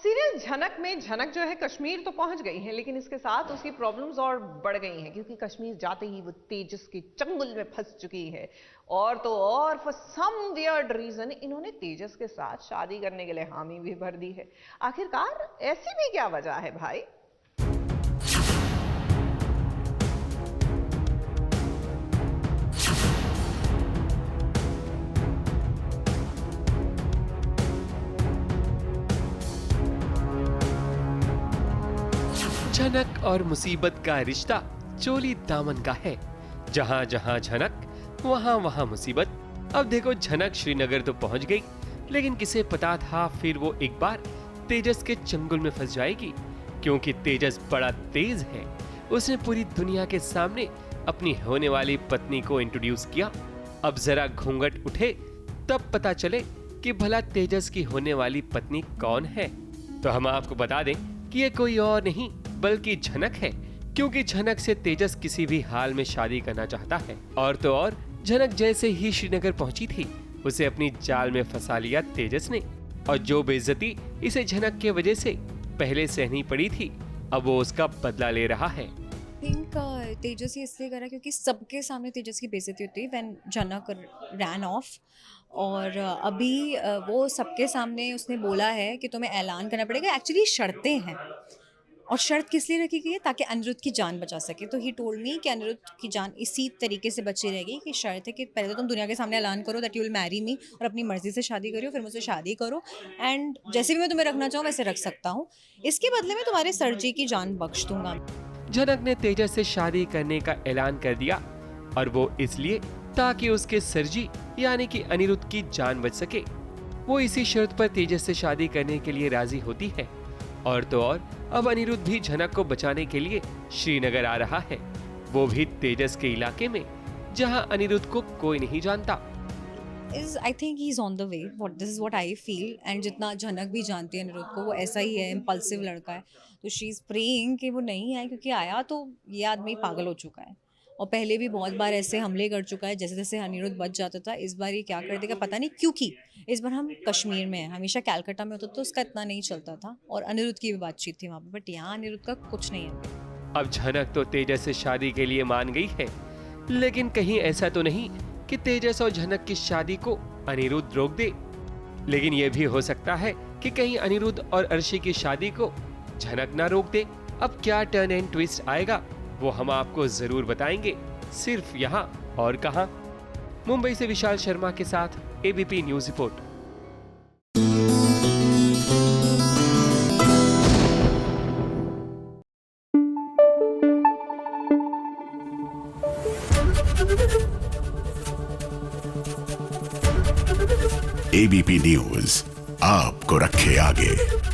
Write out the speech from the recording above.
Serial झनक में झनक जो है कश्मीर तो पहुंच गई है, लेकिन इसके साथ उसकी प्रॉब्लम्स और बढ़ गई हैं, क्योंकि कश्मीर जाते ही वो तेजस के चंगुल में फंस चुकी है। और तो और फॉर सम वियर्ड रीजन इन्होंने तेजस के साथ शादी करने के लिए हामी भी भर दी है। आखिरकार ऐसी भी क्या वजह है भाई? झनक और मुसीबत का रिश्ता चोली दामन का है। जहां जहां झनक वहां वहां मुसीबत। अब देखो, झनक श्रीनगर तो पहुंच गई, लेकिन किसे पता था फिर वो एक बार तेजस के चंगुल में फंस जाएगी, क्योंकि तेजस बड़ा तेज है। उसने पूरी दुनिया के सामने अपनी होने वाली पत्नी को इंट्रोड्यूस किया। अब जरा घूंघट उठे तब पता चले कि भला तेजस की होने वाली पत्नी कौन है। तो हम आपको बता दें कि ये कोई और नहीं बल्कि झनक है, क्योंकि झनक से तेजस किसी भी हाल में शादी करना चाहता है। और तो और झनक जैसे ही श्रीनगर पहुंची थी, उसे अपनी जाल में फंसा लिया तेजस ने, और जो बेइज्जती इसे झनक के वजह से पहले सहनी पड़ी थी, अब वो उसका बदला ले रहा है। थिंक तेजस ही इसलिए करा क्योंकि सबके सामने तेजस की बेइज्जती होती है व्हेन झनक रैन ऑफ। और अभी वो सबके सामने उसने बोला है कि तुम्हें ऐलान करना पड़ेगा। एक्चुअली शर्तें हैं, और शर्त किस लिए रखी गई है? ताकि अनिरुद्ध की जान बचा सके। तो ही टोल्ड मी कि अनिरुद्ध की जान इसी तरीके से बची रहेगी कि शर्त है कि पहले तो तुम दुनिया के सामने ऐलान करो that you will marry me, और अपनी मर्जी से शादी करो, फिर मुझसे शादी करो, एंड जैसे भी मैं तुम्हें रखना चाहूँ वैसे रख सकता हूँ। इसके बदले में तुम्हारे सर जी की जान बख्श दूंगा। झनक ने तेजस से शादी करने का ऐलान कर दिया, और वो इसलिए ताकि उसके सरजी यानी कि अनिरुद्ध की जान बच सके। वो इसी शर्त पर तेजस से शादी करने के लिए राजी होती है। और तो और अब अनिरुद्ध भी झनक को बचाने के लिए श्रीनगर आ रहा है, वो भी तेजस के इलाके में जहां अनिरुद्ध को कोई नहीं जानता। I think he is on the way, this is what I feel. And जितना झनक भी जानती है अनिरुद्ध को, वो ऐसा ही है, इम्पल्सिव लड़का है। तो शी इज प्रेइंग कि वो नहीं आए, क्योंकि आया तो ये आदमी पागल हो चुका है, और पहले भी बहुत बार ऐसे हमले कर चुका है। जैसे जैसे अनिरुद्ध बच जाता था, इस बार ये क्या कर देगा पता नहीं, क्योंकि इस बार हम कश्मीर में हैं। हमेशा कैलकाटा में होता तो उसका इतना नहीं चलता था, और अनिरुद्ध की भी बातचीत थी वहाँ पे, बट यहाँ अनिरुद्ध का कुछ नहीं है। अब झनक तो तेजस से शादी के लिए मान गई है, लेकिन कहीं ऐसा तो नहीं कि तेजस और झनक की शादी को अनिरुद्ध रोक दे। लेकिन यह भी हो सकता है कि कहीं अनिरुद्ध और अर्शी की शादी को झनक ना रोक दे। अब क्या टर्न एंड ट्विस्ट आएगा वो हम आपको जरूर बताएंगे, सिर्फ यहाँ और कहां। मुंबई से विशाल शर्मा के साथ ABP news report. ABP news आपको रखे आगे।